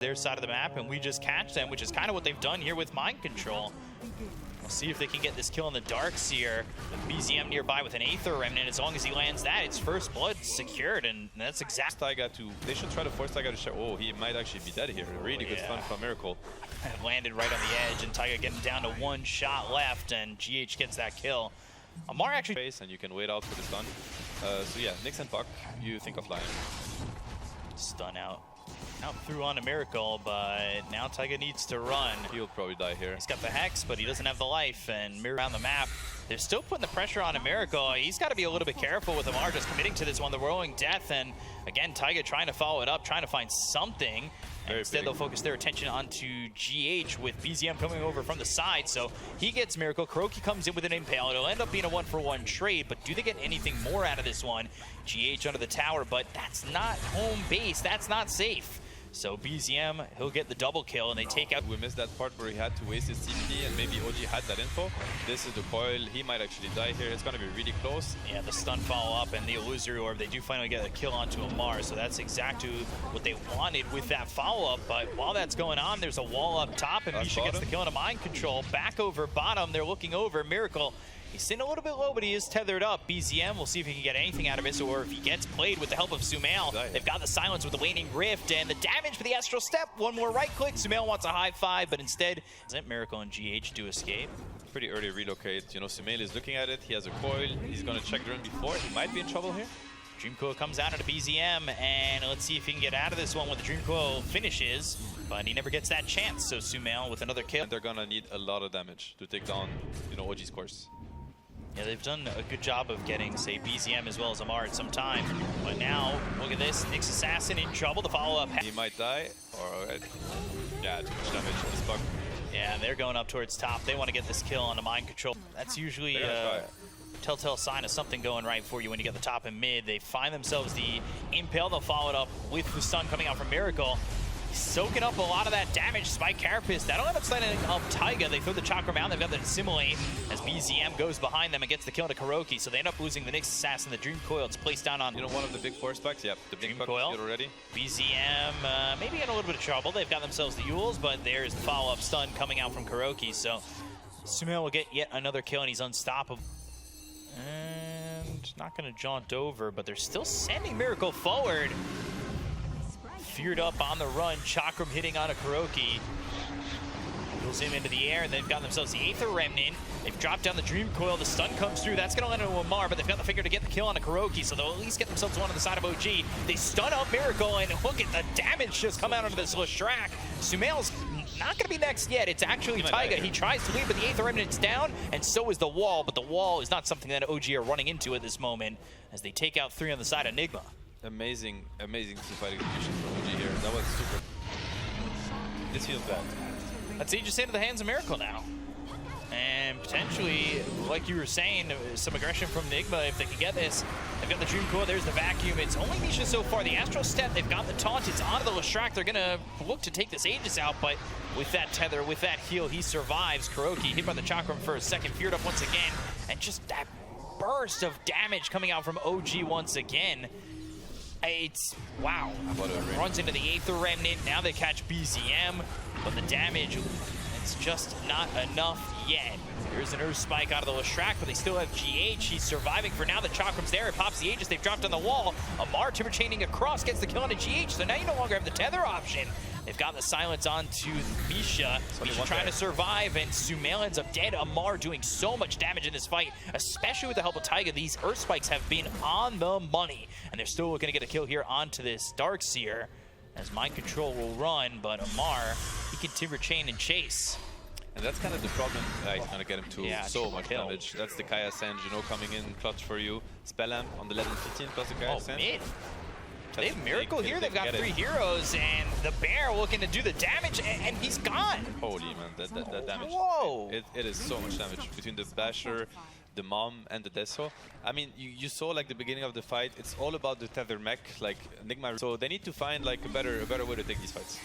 their side of the map and we just catch them, which is kind of what they've done here with mind control. We'll see if they can get this kill in the Darkseer. BZM nearby with an Aether Remnant. As long as he lands that, it's first blood secured, and that's exactly. They should try to force Taiga to share. Oh, he might actually be dead here. A really good stun from Miracle. Landed right on the edge, and Taiga getting down to one shot left, and GH gets that kill. Amar actually. And you can wait out for the stun. So yeah, Nyx and Puck, you think of Lion. Stun out through on a Miracle, but now Taiga needs to run. He'll probably die here. He's got the Hex, but he doesn't have the life, and around the map, they're still putting the pressure on a Miracle. He's got to be a little bit careful with Amar just committing to this one, the rolling death, and again, Taiga trying to follow it up, trying to find something. And instead, they'll focus their attention onto GH with BZM coming over from the side, so he gets Miracle. Kuroki comes in with an Impale. It'll end up being a one-for-one trade, but do they get anything more out of this one? GH under the tower, but that's not home base. That's not safe. So BZM, he'll get the double kill, and they take out. We missed that part where he had to waste his CP, and maybe OG had that info. This is the coil. He might actually die here. It's going to be really close. Yeah, the stun follow-up and the illusory orb. They do finally get a kill onto Amar, so that's exactly what they wanted with that follow-up. But while that's going on, there's a wall up top, and Misha gets the kill into mind control. Back over bottom, they're looking over. Miracle. He's sitting a little bit low, but he is tethered up. BZM, we'll see if he can get anything out of this, or if he gets played with the help of Sumail. They've got the silence with the waning rift, and the damage for the Astral Step. One more right click. Sumail wants a high five, but instead, Miracle and GH do escape. Pretty early relocate. You know, Sumail is looking at it. He has a coil. He's going to check the run before. He might be in trouble here. Dream Coil comes out into BZM, and let's see if he can get out of this one when the Dream Coil finishes, but he never gets that chance. So Sumail with another kill. And they're going to need a lot of damage to take down, you know, OG's course. Yeah, they've done a good job of getting, say, BZM as well as Amar at some time. But now, look at this. Nyx Assassin in trouble. The follow-up. He might die. Or, yeah, too much damage. This Puck. Yeah, they're going up towards top. They want to get this kill on the mind control. That's usually a telltale sign of something going right for you when you get the top and mid. They find themselves the Impale. They'll follow it up with the stun coming out from Miracle. Soaking up a lot of that damage. Spike Carapace, that'll end up setting up Taiga. They throw the Chakram out. They've got the Assimilate as BZM goes behind them and gets the kill to Kuroki. So they end up losing the Nyx Assassin. The Dream Coil. It's placed down on, you know, one of the big four specs. Yep, the Dream Coil already. BZM maybe in a little bit of trouble. They've got themselves the Yules, but there's the follow-up stun coming out from Kuroki. So Sumail will get yet another kill, and he's unstoppable. And not going to jaunt over, but they're still sending Miracle forward. Feared up on the run, Chakram hitting on a Kuroki. Pulls him into the air, and they've got themselves the Aether Remnant. They've dropped down the Dream Coil, the stun comes through. That's going to land on Amar, but they've got the figure to get the kill on a Kuroki, so they'll at least get themselves one on the side of OG. They stun up Miracle, and look at the damage just come out onto this Leshrac. Sumail's not going to be next yet. It's actually Taiga. He tries to leave, but the Aether Remnant's down, and so is the wall, but the wall is not something that OG are running into at this moment as they take out 3 on the side of Nigma. Amazing teamfight execution from OG here. That was super. This feels bad. That's just into the hands of Miracle now. And potentially, like you were saying, some aggression from Nigma if they can get this. They've got the Dream Coil, there's the Vacuum. It's only Misha so far. The Astral Step, they've got the taunt. It's onto the Leshrac. They're going to look to take this Aegis out, but with that tether, with that heal, he survives. Kuroki hit by the Chakram for a second, feared up once again. And just that burst of damage coming out from OG once again. It's, wow. Runs into the Aether Remnant. Now they catch BZM, but the damage, it's just not enough yet. There's an Earth Spike out of the Leshrac, but they still have GH. He's surviving for now. The Chakram's there. It pops the Aegis. They've dropped on the wall. Amar timber chaining across, gets the kill on a GH, so now you no longer have the tether option. They've got the silence onto Misha. Misha trying to survive, and Sumail ends up dead. Amar doing so much damage in this fight, especially with the help of Taiga. These Earth Spikes have been on the money, and they're still looking to get a kill here onto this Darkseer, as Mind Control will run, but Amar, he can timber chain and chase. And that's kind of the problem. He's going to get him to so much damage. That's the Kaya Senge, you know, coming in clutch for you. Spellamp on the level 15 plus the Kaya Senge. Mid. They have Miracle here. They've got 3 heroes, and the Bear looking to do the damage, and he's gone. Holy man, that damage. Whoa! It is so much damage between the Basher, the Mom, and the Deso. I mean, you saw like the beginning of the fight. It's all about the tether mech, like Nigma. So they need to find like a better way to take these fights.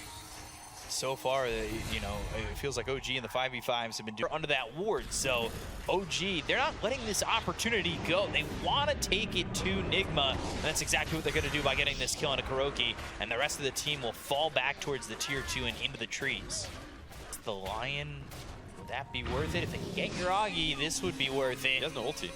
so far, you know, it feels like OG and the 5v5s have been under that ward. So OG, they're not letting this opportunity go. They want to take it to Nigma, and that's exactly what they're going to do by getting this kill on a Kuroki, and the rest of the team will fall back towards the tier 2 and into the trees. It's the Lion. Would that be worth it? If they can get Yuragi, this would be worth it. He has no ulti.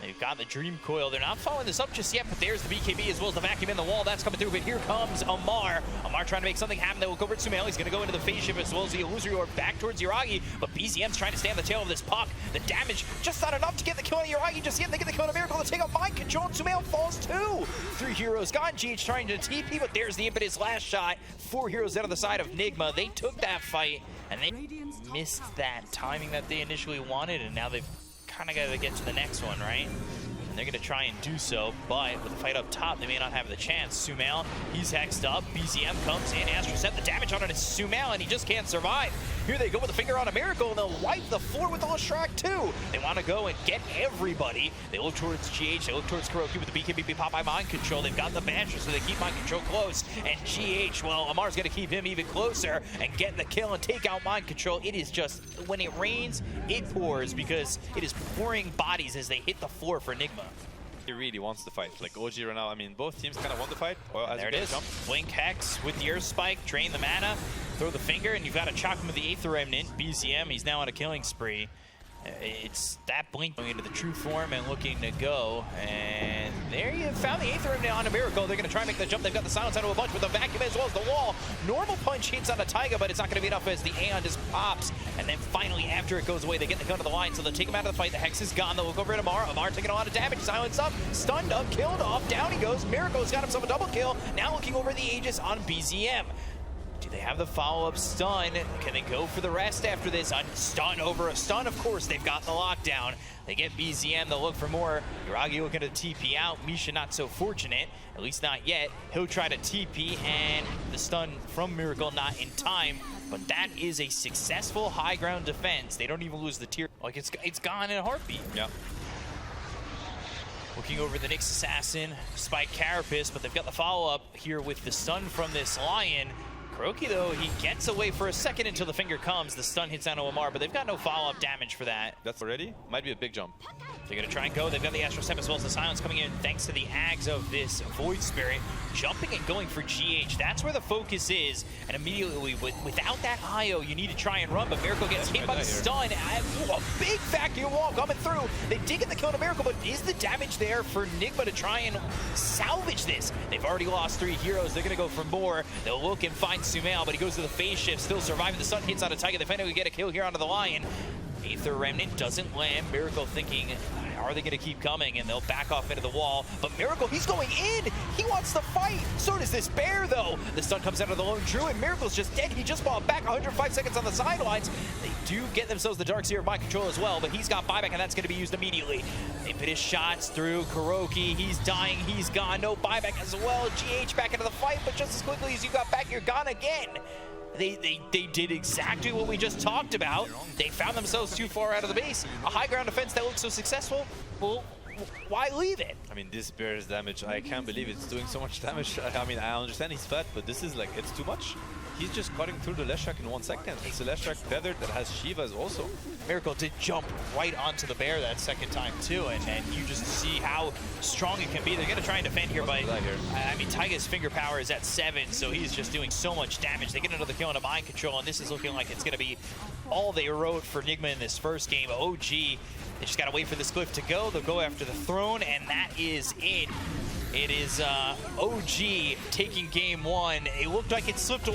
They've got the Dream Coil. They're not following this up just yet, but there's the BKB as well as the vacuum in the wall. That's coming through, but here comes Amar. Amar trying to make something happen. They will go over to Sumail. He's going to go into the phase shift as well as the illusory orb back towards Yuragi, but BZM's trying to stay on the tail of this puck. The damage just not enough to get the kill on Yuragi just yet. They get the kill on a Miracle to take out Mind Control, and Sumail falls too. 3 heroes gone. GH trying to TP, but there's the impetus last shot. 4 heroes out of the side of Nigma. They took that fight, and they missed that timing that they initially wanted, and now they've kind of got to get to the next one, right? And they're going to try and do so, but with the fight up top, they may not have the chance. Sumail, he's hexed up. BZM comes in. Astro set the damage on it. It's Sumail, and he just can't survive. Here they go with a finger on a Miracle, and they'll wipe the floor with the Leshrac too. They want to go and get everybody. They look towards GH. They look towards Kuroki with the BKB pop by Mind Control. They've got the Basher, so they keep Mind Control close. And GH, well, Amar's going to keep him even closer and get the kill and take out Mind Control. It is just, when it rains, it pours, because it is pouring bodies as they hit the floor for Nigma. He really wants the fight. Like OG right now, I mean, both teams kind of want the fight. Well, there it is. Jump. Blink Hex with the Earth Spike, drain the mana, throw the finger, and you've got to chop him with the Aether Remnant. BZM, he's now on a killing spree. It's that Blink going into the true form and looking to go. And there you found the Aether Remnant on a Miracle. They're going to try and make the jump. They've got the silence onto a bunch with the vacuum as well as the wall. Normal punch hits on a Taiga, but it's not going to be enough as the Aeon just pops. And then finally, after it goes away, they get the gun to the line. So they'll take him out of the fight. The Hex is gone. They'll look over at Amar. Amar taking a lot of damage. Silence up, stunned up, killed off. Down he goes. Miracle's got himself a double kill. Now looking over the Aegis on BZM. Do they have the follow-up stun? Can they go for the rest after this? A stun over a stun, of course. They've got the lockdown. They get BZM. They'll look for more. Yuragi looking to TP out. Misha not so fortunate, at least not yet. He'll try to TP, and the stun from Miracle not in time. But that is a successful high ground defense. They don't even lose the tier. Like, it's gone in a heartbeat. Yeah. Looking over the Nyx Assassin, Spike Carapace, but they've got the follow-up here with the stun from this Lion. Kuroki, though, he gets away for a second until the finger comes. The stun hits down to Amar, but they've got no follow-up damage for that. That's already? Might be a big jump. They're going to try and go. They've got the Astral Step as well as the Silence coming in thanks to the Ags of this Void Spirit. Jumping and going for GH. That's where the focus is. And immediately, without that IO, you need to try and run, but Miracle gets hit by the stun. A big vacuum wall coming through. They did get the kill on Miracle, but is the damage there for Nigma to try and salvage this? They've already lost 3 heroes. They're going to go for more. They'll look and find Sumail, but he goes to the phase shift, still surviving. The stun hits on a Taiga. They finally get a kill here onto the Lion. Aether Remnant doesn't land. Miracle thinking, are they going to keep coming? And they'll back off into the wall. But Miracle, he's going in. He wants to fight. So does this bear, though. The stun comes out of the Lone Druid. Miracle's just dead. He just fought back 105 seconds on the sidelines. They do get themselves the Dark Seer of Mind Control as well, but he's got buyback, and that's going to be used immediately. Impetus shots through Kuroki. He's dying. He's gone. No buyback as well. GH back into the fight, but just as quickly as you got back, you're gone again. They did exactly what we just talked about. They found themselves too far out of the base. A high ground defense that looks so successful, well, why leave it? I mean, this bear's damage, I can't believe it's doing so much damage. I mean, I understand he's fat, but this is like, it's too much. He's just cutting through the Leshrac in 1 second. It's a Leshrac feathered that has Shivas also. Miracle did jump right onto the bear that second time too, and you just see how strong it can be. They're going to try and defend here, but I mean, Taiga's finger power is at 7, so he's just doing so much damage. They get another kill into Mind Control, and this is looking like it's going to be all they wrote for Nigma in this first game. OG, they just got to wait for this glyph to go. They'll go after the throne, and that is it. It is OG taking game 1. It looked like it slipped away.